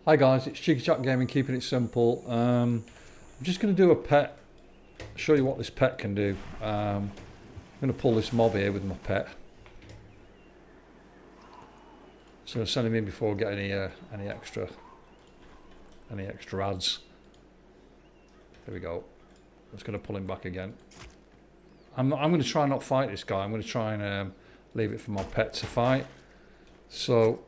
Hi guys, it's Cheeky Chat Gaming, keeping it simple. I'm just going to do a pet, show you what this pet can do. I'm going to pull this mob here with my pet. So I'm going to send him in before I get any extra ads. There we go. I'm just going to pull him back again. I'm going to try and not fight this guy. I'm going to try and leave it for my pet to fight. So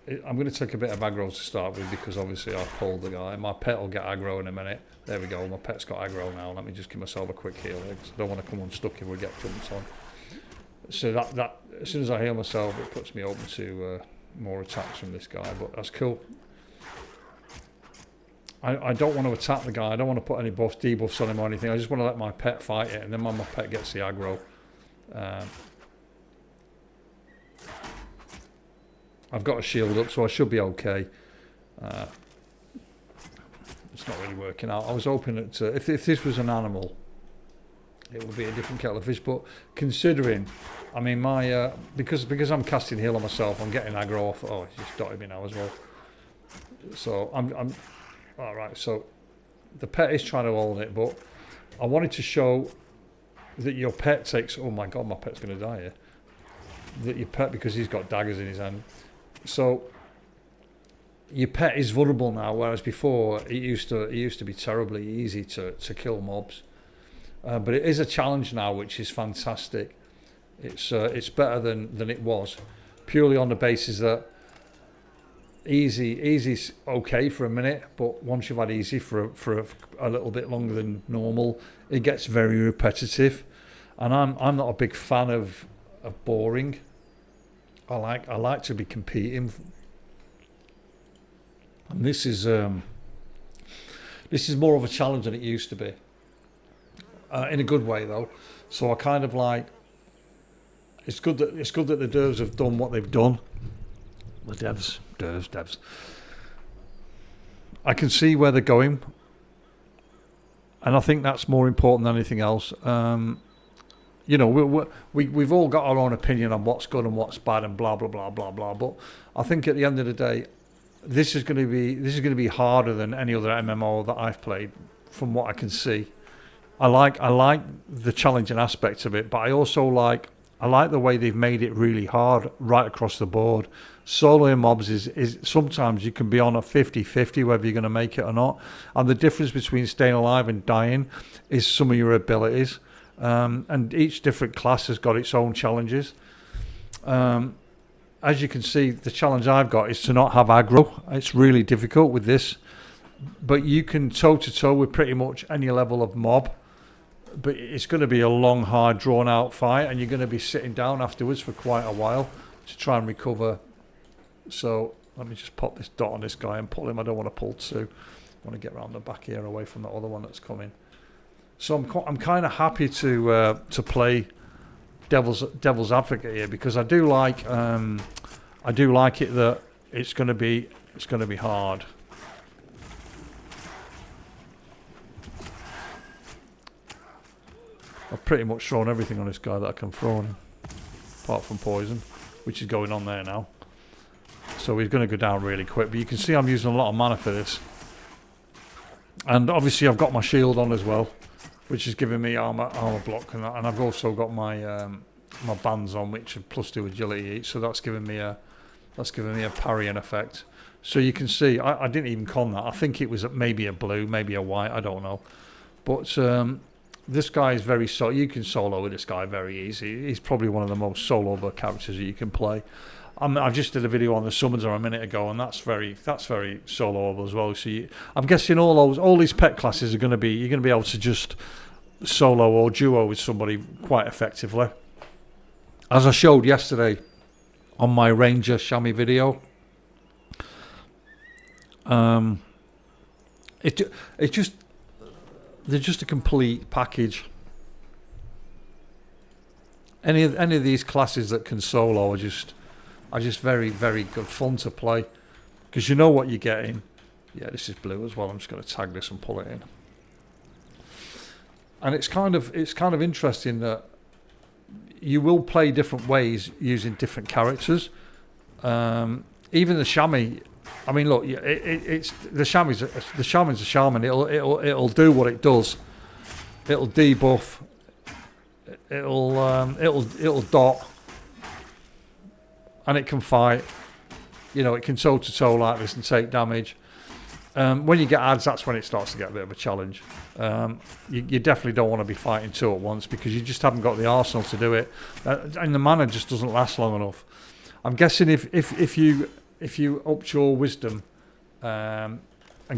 I'm going to take a bit of aggro to start with because obviously I pulled the guy. My pet will get aggro in a minute. There we go. My pet's got aggro now. Let me just give myself a quick heal because I don't want to come unstuck if we get jumped on. So that as soon as I heal myself, it puts me open to more attacks from this guy. But that's cool. I don't want to attack the guy. I don't want to put any buffs, debuffs on him or anything. I just want to let my pet fight it, and then when my pet gets the aggro, I've got a shield up, so I should be okay. It's not really working out. I was hoping that if this was an animal, it would be a different kettle of fish. But considering, I mean, my because I'm casting heal on myself, I'm getting aggro off. Oh, he's just dotted me now as well. So I'm all right. So the pet is trying to hold it, but I wanted to show that your pet takes. Oh my God, my pet's going to die here. That your pet, because he's got daggers in his hand. So your pet is vulnerable now, whereas before it used to be terribly easy to kill mobs. But it is a challenge now, which is fantastic. It's better than it was, purely on the basis that easy's okay for a minute, but once you've had easy for a little bit longer than normal, it gets very repetitive. And I'm not a big fan of boring. I like to be competing, and this is more of a challenge than it used to be, in a good way though. So I kind of like. It's good that the devs have done what they've done. The devs. I can see where they're going, and I think that's more important than anything else. You know, we've all got our own opinion on what's good and what's bad and blah blah blah blah blah. But I think at the end of the day, this is going to be harder than any other MMO that I've played, from what I can see. I like the challenging aspects of it, but I also like the way they've made it really hard right across the board. Soloing mobs is sometimes you can be on a 50-50 whether you're going to make it or not, and the difference between staying alive and dying is some of your abilities. And each different class has got its own challenges. As you can see, the challenge I've got is to not have aggro. It's really difficult with this, but you can toe-to-toe with pretty much any level of mob, but it's going to be a long, hard, drawn-out fight, and you're going to be sitting down afterwards for quite a while to try and recover. So let me just pop this dot on this guy and pull him. I don't want to pull two. I want to get around the back here away from the other one that's coming. So I'm kind of happy to play devil's advocate here, because I do like it that it's going to be hard. I've pretty much thrown everything on this guy that I can throw on him, apart from poison, which is going on there now. So he's going to go down really quick. But you can see I'm using a lot of mana for this, and obviously I've got my shield on as well, which is giving me armor block, and I've also got my my bands on, which are +2 agility each, so that's giving me a parrying effect. So you can see I didn't even con that. I think it was maybe a blue, maybe a white, I don't know. But this guy is very you can solo with this guy very easy. He's probably one of the most soloable characters that you can play. I just did a video on the summons a minute ago, and that's very soloable as well. So I'm guessing all these pet classes you're going to be able to just solo or duo with somebody quite effectively. As I showed yesterday on my Ranger Shaman video, they're just a complete package. Any of these classes that can solo are just very, very good fun to play, because you know what you're getting. Yeah, this is blue as well. I'm just going to tag this and pull it in. And it's kind of interesting that you will play different ways using different characters. Even the Shaman I mean, look, it's the shaman's a shaman. It'll do what it does. It'll debuff. It'll dot, and it can fight. You know, it can toe to toe like this and take damage. When you get ads, that's when it starts to get a bit of a challenge. You definitely don't want to be fighting two at once because you just haven't got the arsenal to do it, and the mana just doesn't last long enough. I'm guessing if you upped your wisdom and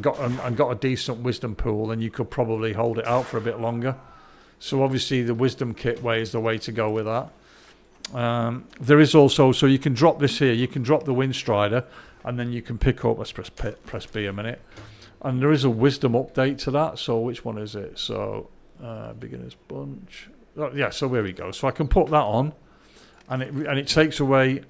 got a decent wisdom pool, then you could probably hold it out for a bit longer. So obviously the wisdom kit way is the way to go with that. There is also, so you can drop this here. You can drop the Windstrider, and then you can pick up. Let's press B a minute. And there is a wisdom update to that. So which one is it? So beginner's bunch. Oh, yeah. So there we go. So I can put that on, and it takes away.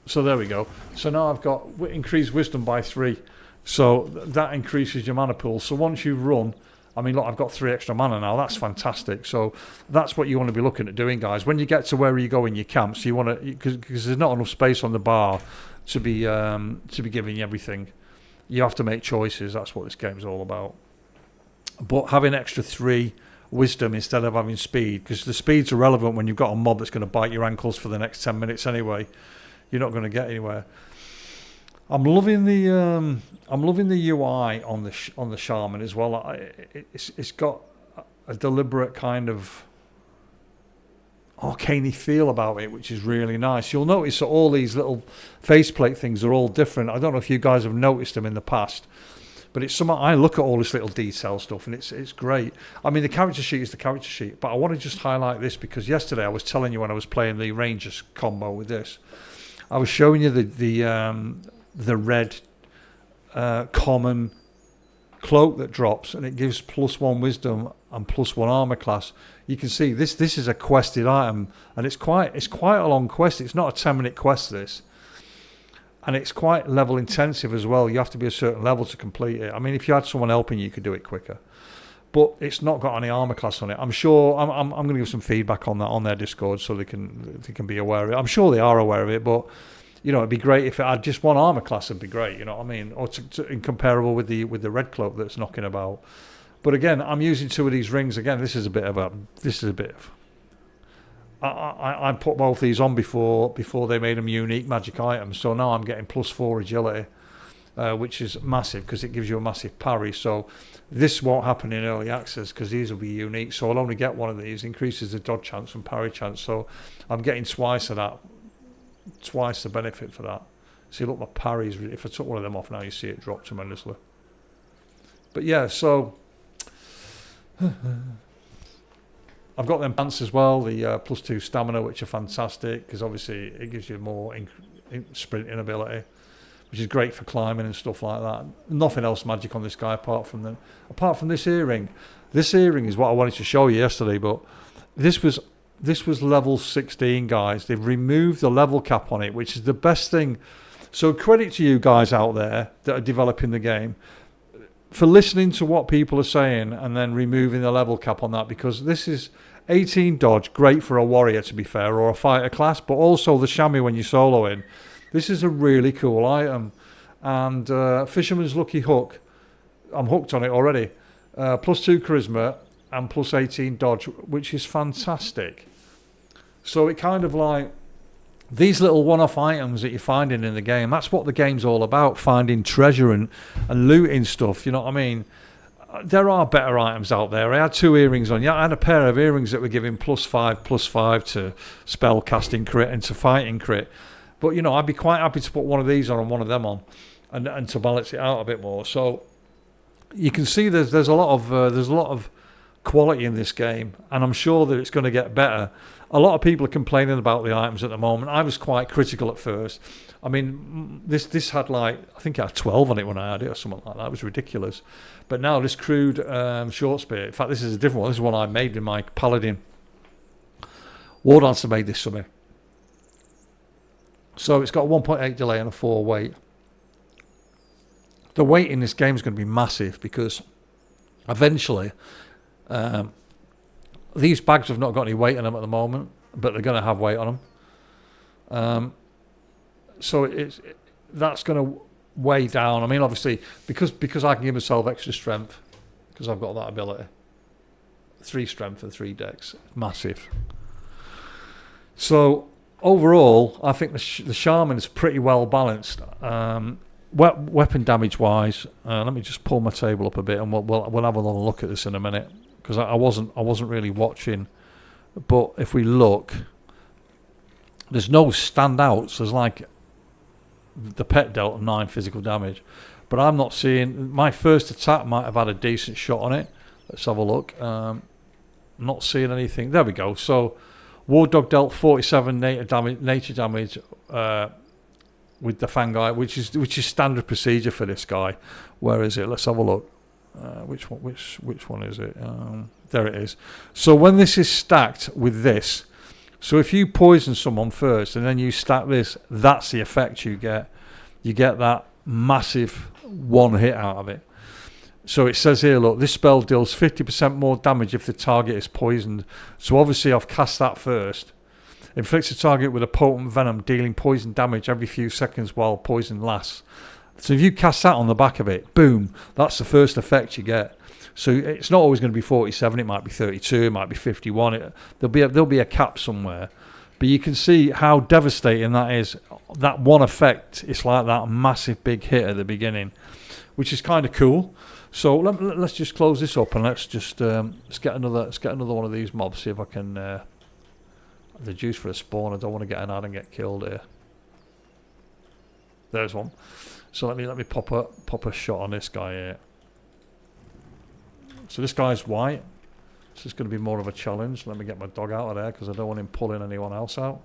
So there we go. So now I've got increased wisdom by 3. So that increases your mana pool. So once you run, I mean, look, I've got 3 extra mana now. That's fantastic. So that's what you want to be looking at doing, guys. When you get to where you go in your camps, you want to, because there's not enough space on the bar to be giving you everything. You have to make choices. That's what this game's all about. But having extra 3 wisdom instead of having speed, because the speed's irrelevant when you've got a mob that's going to bite your ankles for the next 10 minutes anyway. You're not going to get anywhere. I'm loving the UI on the Sharman as well. It's got a deliberate kind of arcane feel about it, which is really nice. You'll notice that all these little faceplate things are all different. I don't know if you guys have noticed them in the past, but it's something I look at all this little detail stuff, and it's great. I mean, the character sheet is the character sheet, but I want to just highlight this because yesterday I was telling you when I was playing the Rangers combo with this, I was showing you the red common cloak that drops, and it gives +1 wisdom and +1 armor class. You can see this is a quested item, and it's quite a long quest. It's not a 10-minute quest, this, and it's quite level intensive as well. You have to be a certain level to complete it. I mean, if you had someone helping you could do it quicker, but it's not got any armor class on it. I'm sure I'm going to give some feedback on that on their Discord so they can be aware of it. I'm sure they are aware of it, but you know, it'd be great if it had just 1 armor class. It'd be great, you know what I mean, or incomparable with the red cloak that's knocking about. But again, I'm using 2 of these rings. Again, this is a bit of. I put both these on before they made them unique magic items. So now I'm getting +4 agility, which is massive because it gives you a massive parry. So this won't happen in early access because these will be unique. So I'll only get 1 of these. Increases the dodge chance and parry chance. So I'm getting twice of that. Twice the benefit for that. See, look, my parries. If I took 1 of them off now, you see it drop tremendously. But yeah, so I've got them pants as well, the +2 stamina, which are fantastic because obviously it gives you more sprinting ability, which is great for climbing and stuff like that. Nothing else magic on this guy apart from this earring. This earring is what I wanted to show you yesterday, but this was level 16, guys. They've removed the level cap on it, which is the best thing. So credit to you guys out there that are developing the game for listening to what people are saying and then removing the level cap on that, because this is 18 dodge, great for a warrior to be fair, or a fighter class, but also the chamois when you're soloing. This is a really cool item. And Fisherman's Lucky Hook, I'm hooked on it already. +2 charisma and +18 dodge, which is fantastic. So it kind of like these little one-off items that you're finding in the game, that's what the game's all about, finding treasure and looting stuff, you know what I mean? There are better items out there. I had 2 earrings on. Yeah, I had a pair of earrings that were giving +5 to spell casting crit and to fighting crit. But, you know, I'd be quite happy to put 1 of these on and 1 of them on and to balance it out a bit more. So you can see there's a lot of quality in this game, and I'm sure that it's going to get better. A lot of people are complaining about the items at the moment. I was quite critical at first. I mean, this had I think it had 12 on it when I had it or something like that. It was ridiculous. But now this crude short spear, in fact, this is a different one. This is one I made in my Paladin. Wardancer made this for me. So it's got a 1.8 delay and a 4 weight. The weight in this game is going to be massive because eventually these bags have not got any weight in them at the moment, but they're going to have weight on them. So that's going to weigh down. I mean, obviously, because I can give myself extra strength, because I've got that ability. 3 strength and 3 dex. Massive. So, overall, I think the Shaman is pretty well balanced. Weapon damage wise, let me just pull my table up a bit, and we'll have a little look at this in a minute, because I wasn't really watching. But if we look, there's no standouts. There's like the pet dealt 9 physical damage, but I'm not seeing. My first attack might have had a decent shot on it. Let's have a look. Not seeing anything. There we go. So War Dog dealt 47 nature damage with the Fangai, which is standard procedure for this guy. Where is it? Let's have a look. Which one is it? There it is. So when this is stacked with this, so if you poison someone first and then you stack this, that's the effect you get. You get that massive 1 hit out of it. So it says here, look, this spell deals 50% more damage if the target is poisoned. So obviously I've cast that first. Inflicts a target with a potent venom, dealing poison damage every few seconds while poison lasts. So if you cast that on the back of it, boom, that's the first effect you get. So it's not always going to be 47, it might be 32, it might be 51. There'll be a cap somewhere. But you can see how devastating that is. That one effect, it's like that massive big hit at the beginning, which is kind of cool. So let's just close this up, and let's get another one of these mobs. See if I can. The juice for a spawn. I don't want to get an ad and get killed here. There's one. So let me pop a shot on this guy here. So this guy's white. This is going to be more of a challenge. Let me get my dog out of there because I don't want him pulling anyone else out.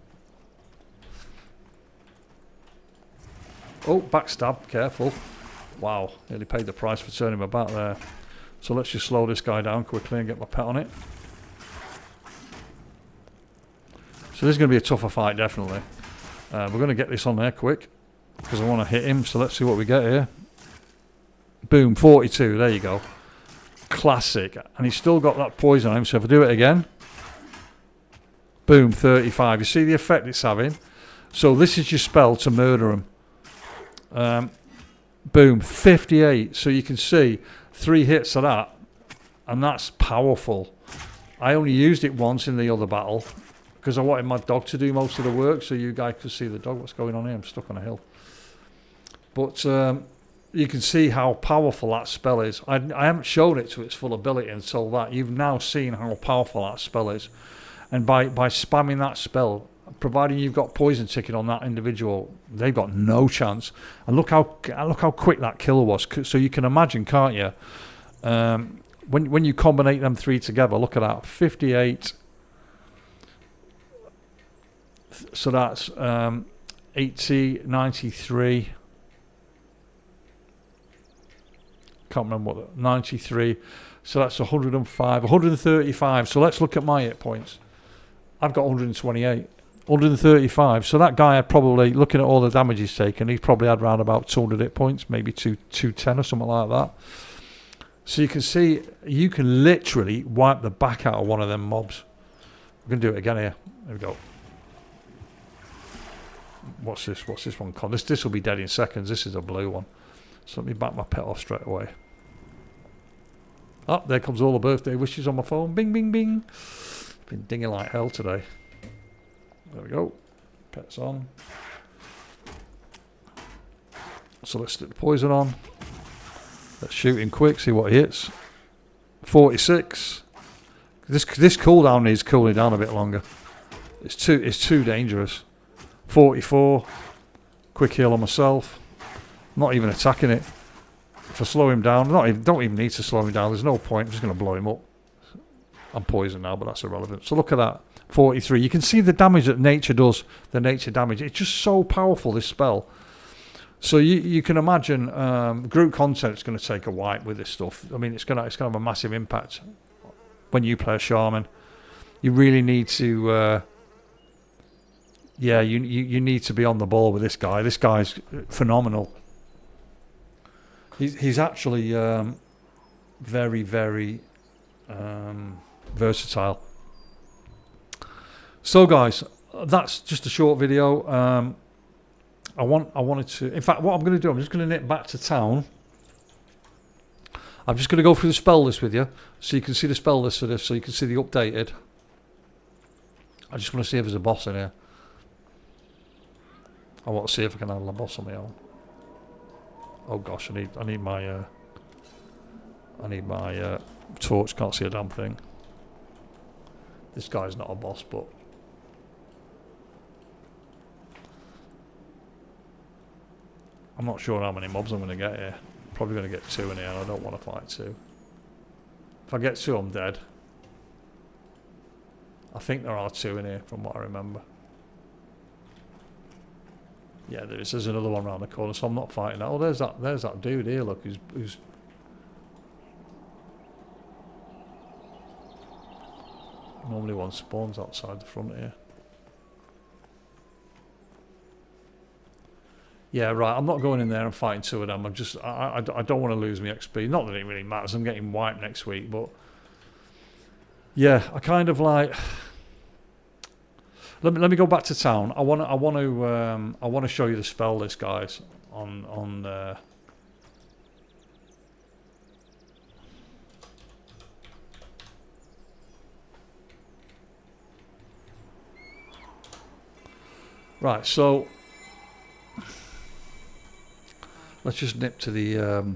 Oh, backstab. Careful. Wow, nearly paid the price for turning my back there. So let's just slow this guy down quickly and get my pet on it. So this is going to be a tougher fight, definitely. We're going to get this on there quick because I want to hit him. So let's see what we get here. Boom, 42. There you go. Classic. And he's still got that poison on him. So if I do it again. Boom, 35. You see the effect it's having? So this is your spell to murder him. Boom, 58. So you can see 3 hits of that, and that's powerful. I only used it once in the other battle because I wanted my dog to do most of the work, so you guys could see the dog. What's going on here? I'm stuck on a hill. But you can see how powerful that spell is. I haven't shown it to its full ability until that. You've now seen how powerful that spell is. And by spamming that spell, providing you've got poison ticket on that individual, they've got no chance. And look how quick that kill was. So you can imagine, can't you? When you combine them 3 together, look at that, 58. So that's 80, 93. Can't remember what 93. So that's 105, 135. So let's look at my hit points. I've got 128. 135. So that guy had probably, looking at all the damage he's taken, he's probably had around about 200 hit points, maybe 210 or something like that. So you can see, you can literally wipe the back out of one of them mobs. We're going to do it again here. There we go. What's this one called? This will be dead in seconds. This is a blue one. So let me back my pet off straight away. Oh, there comes all the birthday wishes on my phone. Bing, bing, bing. It's been dinging like hell today. There we go. Pet's on. So let's stick the poison on. Let's shoot him quick, see what he hits. 46. This cooldown needs cooling down a bit longer. It's too dangerous. 44. Quick heal on myself. Not even attacking it. If I slow him down, don't even need to slow him down. There's no point. I'm just going to blow him up. I'm poisoned now, but that's irrelevant. So look at that. 43. You can see the damage that nature does. The nature damage. It's just so powerful, this spell. So you can imagine group content is going to take a wipe with this stuff. I mean, it's going to have a massive impact when you play a Shaman. You really need to... you need to be on the ball with this guy. This guy's phenomenal. He's actually very, very versatile. So guys, that's just a short video. I wanted to... In fact, what I'm going to do, I'm just going to nip back to town. I'm just going to go through the spell list with you, so you can see the spell list for this, so you can see the updated. I just want to see if there's a boss in here. I want to see if I can handle a boss on my own. Oh gosh, I need my torch. Can't see a damn thing. This guy's not a boss, but I'm not sure how many mobs I'm going to get here. Probably going to get 2 in here, and I don't want to fight 2. If I get 2, I'm dead. I think there are 2 in here, from what I remember. Yeah, there is. There's another one around the corner, so I'm not fighting that. Oh, there's that dude here. Look, who's normally one spawns outside the front here. Yeah, right. I'm not going in there and fighting 2 of them. I don't want to lose my XP. Not that it really matters. I'm getting wiped next week, but yeah, I kind of like. Let me go back to town. I want to show you the spell list, guys. Right, so let's just nip to the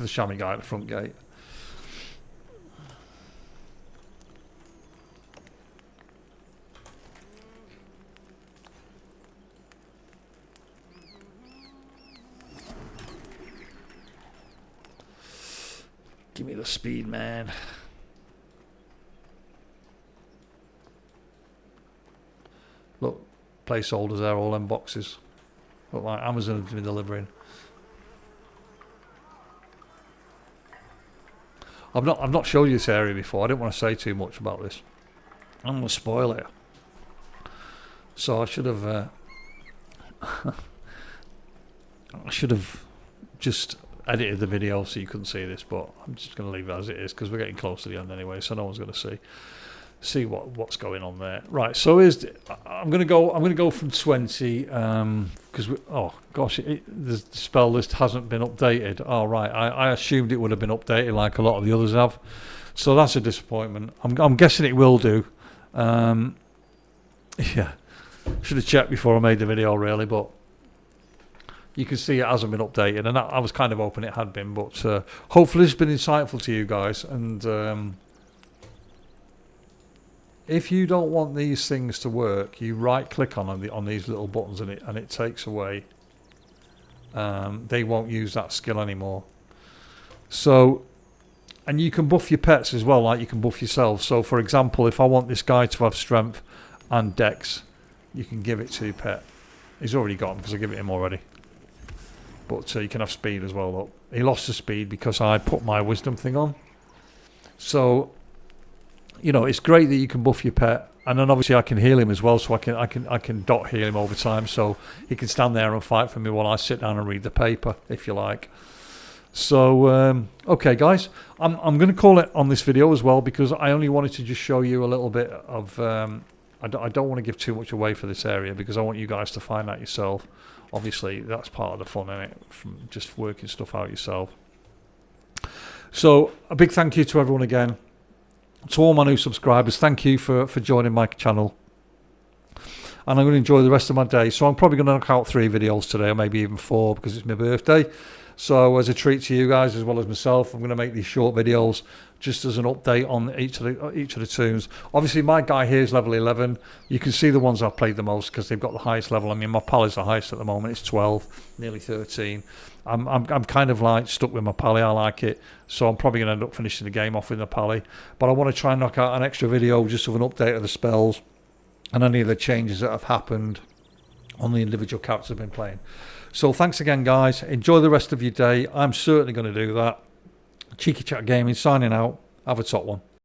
Shaman guy at the front gate. Give me the speed, man. Look, placeholders there, all them boxes. Look like Amazon has been delivering. I've not showed you this area before. I didn't want to say too much about this. I'm going to spoil it. So I should have just edited the video so you couldn't see this, but I'm just going to leave it as it is because we're getting close to the end anyway, so no one's going to see what's going on there. Right, so I'm going to go from 20 because oh gosh, the spell list hasn't been updated. Oh right, I assumed it would have been updated like a lot of the others have, so that's a disappointment. I'm guessing it will do. Yeah, should have checked before I made the video really, but you can see it hasn't been updated, and I was kind of hoping it had been, but hopefully it's been insightful to you guys. And if you don't want these things to work, you right click on these little buttons and it takes away. They won't use that skill anymore. So, and you can buff your pets as well, like you can buff yourself. So for example, if I want this guy to have strength and dex, you can give it to your pet. He's already got him because I give it him already. But you can have speed as well. Look, he lost the speed because I put my wisdom thing on. So, you know, it's great that you can buff your pet, and then obviously I can heal him as well. So I can dot heal him over time, so he can stand there and fight for me while I sit down and read the paper, if you like. So okay, guys, I'm going to call it on this video as well because I only wanted to just show you a little bit of. I don't want to give too much away for this area because I want you guys to find out yourself. Obviously, that's part of the fun, isn't it? From just working stuff out yourself. So, a big thank you to everyone again. To all my new subscribers, thank you for joining my channel. And I'm going to enjoy the rest of my day. So, I'm probably going to knock out 3 videos today, or maybe even 4, because it's my birthday. So, as a treat to you guys, as well as myself, I'm going to make these short videos just as an update on each of the tunes. Obviously, my guy here is level 11. You can see the ones I've played the most because they've got the highest level. I mean, my pal is the highest at the moment. It's 12, nearly 13. I'm kind of like stuck with my pally. I like it, so I'm probably going to end up finishing the game off with my pally. But I want to try and knock out an extra video just of an update of the spells and any of the changes that have happened on the individual characters I've been playing. So thanks again, guys. Enjoy the rest of your day. I'm certainly going to do that. Cheeky Chat Gaming signing out. Have a top one.